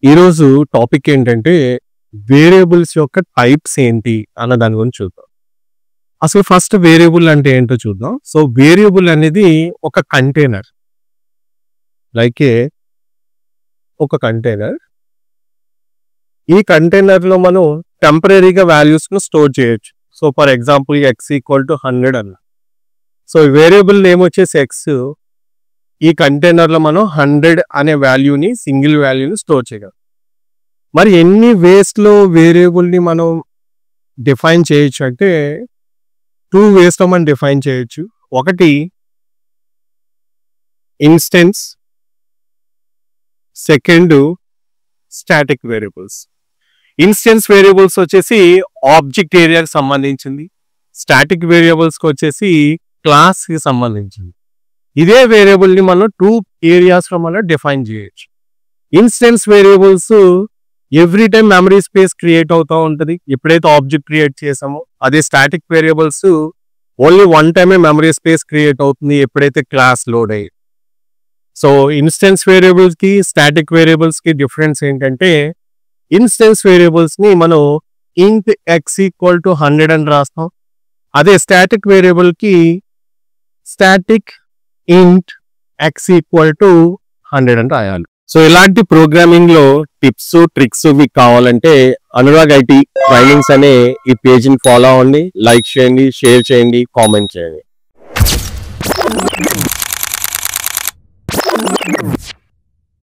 ఈరోజు టాపిక్ ఏంటంటే వేరియబుల్స్ యొక్క టైప్స్ ఏంటి అన్న దాని గురించి చూద్దాం. అసలు ఫస్ట్ వేరియబుల్ అంటే ఏంటో చూద్దాం. సో వేరియబుల్ అనేది ఒక కంటైనర్, లైక్ ఒక కంటైనర్. ఈ కంటైనర్ లో మనం టెంపరీగా వాల్యూస్ ను స్టోర్ చేయొచ్చు. సో ఫర్ ఎగ్జాంపుల్ x = 100 అన్న. సో వేరియబుల్ నేమ్ వచ్చేసి x. ఈ కంటైనర్ లో మనం 100 అనే వాల్యూని, సింగిల్ వాల్యూని స్టోర్ చేయగలం. మరి ఎన్ని వేస్ లో వేరియబుల్ ని మనం డిఫైన్ చేయొచ్చు అంటే 2 వేస్ లో మనం డిఫైన్ చేయొచ్చు. ఒకటి instance, second static variables. Instance variables వచ్చేసి ఆబ్జెక్ట్ ఏరియాకి సంబంధించింది, స్టాటిక్ వేరియబుల్స్ కి వచ్చేసి క్లాస్ కి సంబంధించింది. ఇదే వేరియబుల్ ని మనం 2 ఏరియాస్ లో మనం డిఫైన్ చేయొచ్చు. Instance variables every time memory space create అవుతూ ఉంటుంది ఎప్పుడైతే ఆబ్జెక్ట్ క్రియేట్ చేసామో. అదే స్టాటిక్ వేరియబుల్స్ ఓన్లీ వన్ టైమే మెమరీ స్పేస్ క్రియేట్ అవుతుంది ఎప్పుడైతే క్లాస్ లోడ్ అయ్యి. సో ఇన్స్టెన్స్ వేరియబుల్స్ కి స్టాటిక్ వేరియబుల్స్ కి డిఫరెన్స్ ఏంటంటే, ఇన్స్టెన్స్ వేరియబుల్స్ ని మనం ఇంట్ x = 100 అని రాస్తాం. అదే స్టాటిక్ వేరియబుల్ కి స్టాటిక్ ఇంట్ x = 100 అని రాయాలి. సో ఇలాంటి ప్రోగ్రామింగ్ లో టిప్స్, ట్రిక్స్ మీకు కావాలంటే అనురాగ్ ఐటీ ట్రైనింగ్స్ అనే ఈ పేజీని ఫాలో అవ్వండి, లైక్ చేయండి, షేర్ చేయండి, కామెంట్ చేయండి.